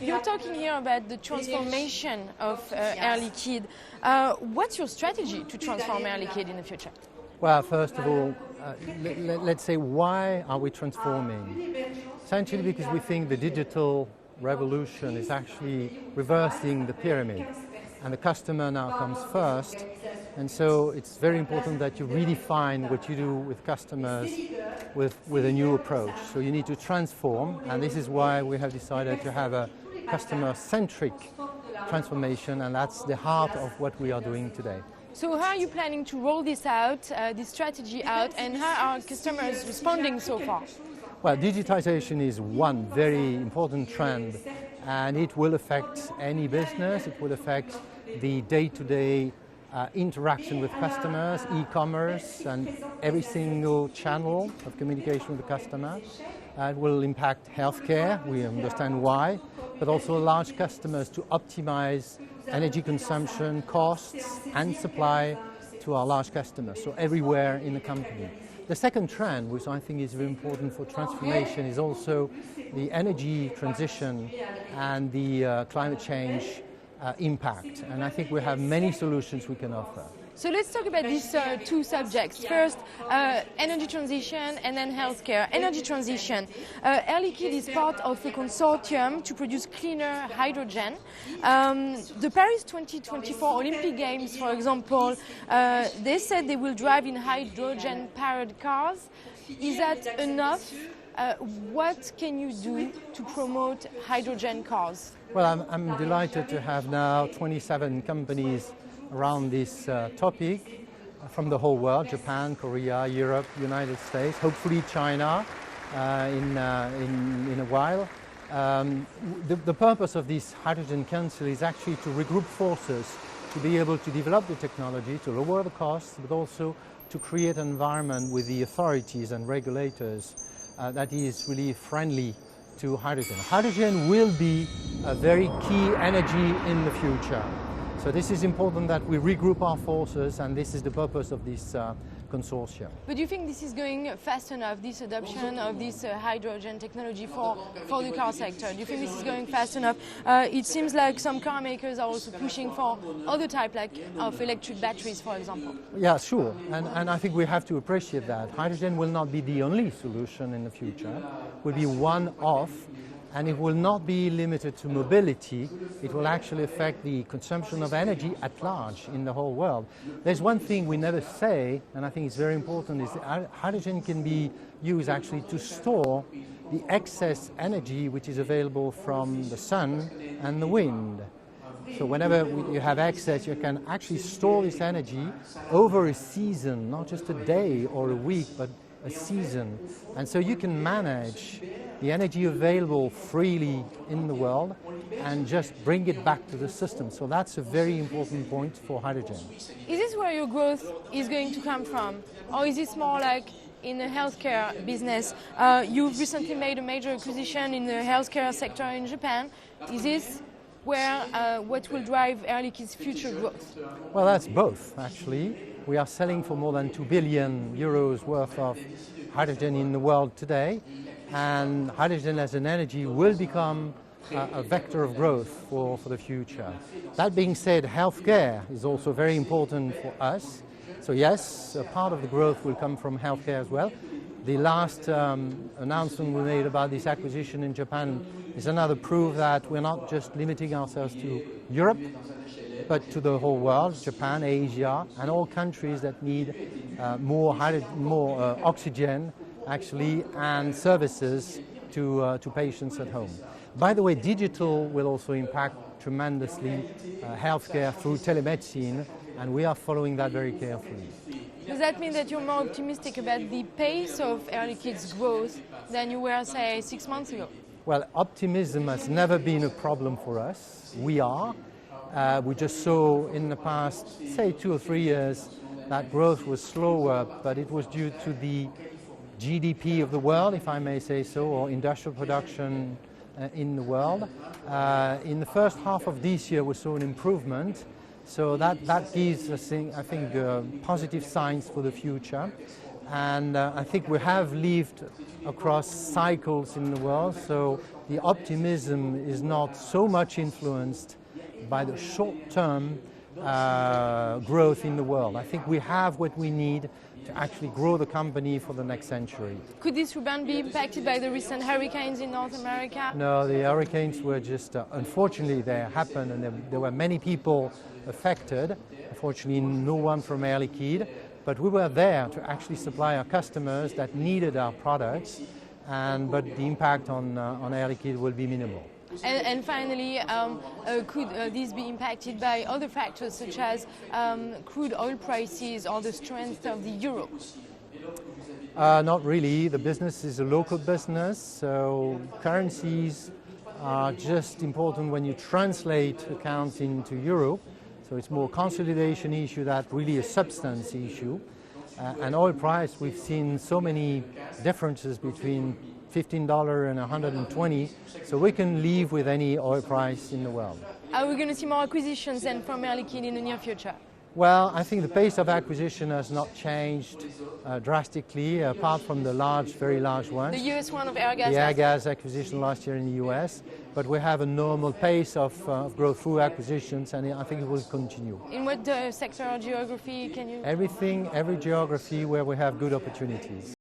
You're talking here about the transformation of Air Liquide. What's your strategy to transform Air Liquide in the future? Well, first of all, let's say, why are we transforming? Essentially because we think the digital revolution is actually reversing the pyramid, and the customer now comes first. And so it's very important that you redefine what you do with customers with a new approach. So you need to transform, and this is why we have decided to have a customer-centric transformation, and that's the heart of what we are doing today. So how are you planning to roll this out, this strategy out, and how are customers responding so far? Well, digitization is one very important trend, and it will affect any business. It will affect the day-to-day interaction with customers, e-commerce, and every single channel of communication with the customer. It will impact healthcare, we understand why, but also large customers to optimize energy consumption, costs, and supply to our large customers, so everywhere in the company. The second trend, which I think is very important for transformation, is also the energy transition and the climate change impact. And I think we have many solutions we can offer. So let's talk about these two subjects. First, energy transition and then healthcare. Energy transition. Air Liquide is part of a consortium to produce cleaner hydrogen. The Paris 2024 Olympic Games, for example, they said they will drive in hydrogen-powered cars. Is that enough? What can you do to promote hydrogen cars? Well, I'm delighted to have now 27 companies around this topic from the whole world: Japan, Korea, Europe, United States, hopefully China in a while. The purpose of this Hydrogen Council is actually to regroup forces to be able to develop the technology, to lower the costs, but also to create an environment with the authorities and regulators that is really friendly to hydrogen. Hydrogen will be a very key energy in the future. So this is important that we regroup our forces, and this is the purpose of this consortium. But do you think this is going fast enough, this adoption of this hydrogen technology for the car sector? Do you think this is going fast enough? It seems like some car makers are also pushing for other type of electric batteries, for example. Yeah, sure. And I think we have to appreciate that. Hydrogen will not be the only solution in the future. It will be one of, and it will not be limited to mobility. It will actually affect the consumption of energy at large in the whole world. There's one thing we never say, and I think it's very important, is that hydrogen can be used actually to store the excess energy which is available from the sun and the wind. So whenever you have excess, you can actually store this energy over a season, not just a day or a week, but a season. And so you can manage the energy available freely in the world and just bring it back to the system. So that's a very important point for hydrogen. Is this where your growth is going to come from? Or is this more like in the healthcare business? You've recently made a major acquisition in the healthcare sector in Japan. Is this where what will drive Air Liquide's future growth? Well, that's both, actually. We are selling for more than 2 billion euros worth of hydrogen in the world today, and hydrogen as an energy will become a vector of growth for the future. That being said, healthcare is also very important for us. So yes, a part of the growth will come from healthcare as well. The last announcement we made about this acquisition in Japan is another proof that we're not just limiting ourselves to Europe, but to the whole world: Japan, Asia, and all countries that need more oxygen, actually, and services to patients at home. By the way, digital will also impact tremendously healthcare through telemedicine, and we are following that very carefully. Does that mean that you're more optimistic about the pace of Air Liquide's growth than you were, say, 6 months ago? Well, optimism has never been a problem for us. We are. We just saw in the past, say, 2 or 3 years, that growth was slower, but it was due to the GDP of the world, if I may say so, or industrial production in the world. In the first half of this year, we saw an improvement. So that gives us, I think, positive signs for the future. And I think we have lived across cycles in the world, so the optimism is not so much influenced by the short-term growth in the world. I think we have what we need to actually grow the company for the next century. Could this rebound be impacted by the recent hurricanes in North America? No, the hurricanes were just, unfortunately they happened, and there were many people affected. Unfortunately, no one from Air Liquide, but we were there to actually supply our customers that needed our products, but the impact on Air Liquide will be minimal. And finally, could this be impacted by other factors such as crude oil prices or the strength of the euro? Not really. The business is a local business, so currencies are just important when you translate accounts into euro. So it's more a consolidation issue than really a substance issue. And oil price, we've seen so many differences between $15 and $120, so we can live with any oil price in the world. Are we going to see more acquisitions then from Air Liquide in the near future? Well, I think the pace of acquisition has not changed drastically, apart from the very large ones. The US one of Airgas? The Airgas acquisition last year in the US, but we have a normal pace of growth through acquisitions, and I think it will continue. In what sector or geography can you? Every geography where we have good opportunities.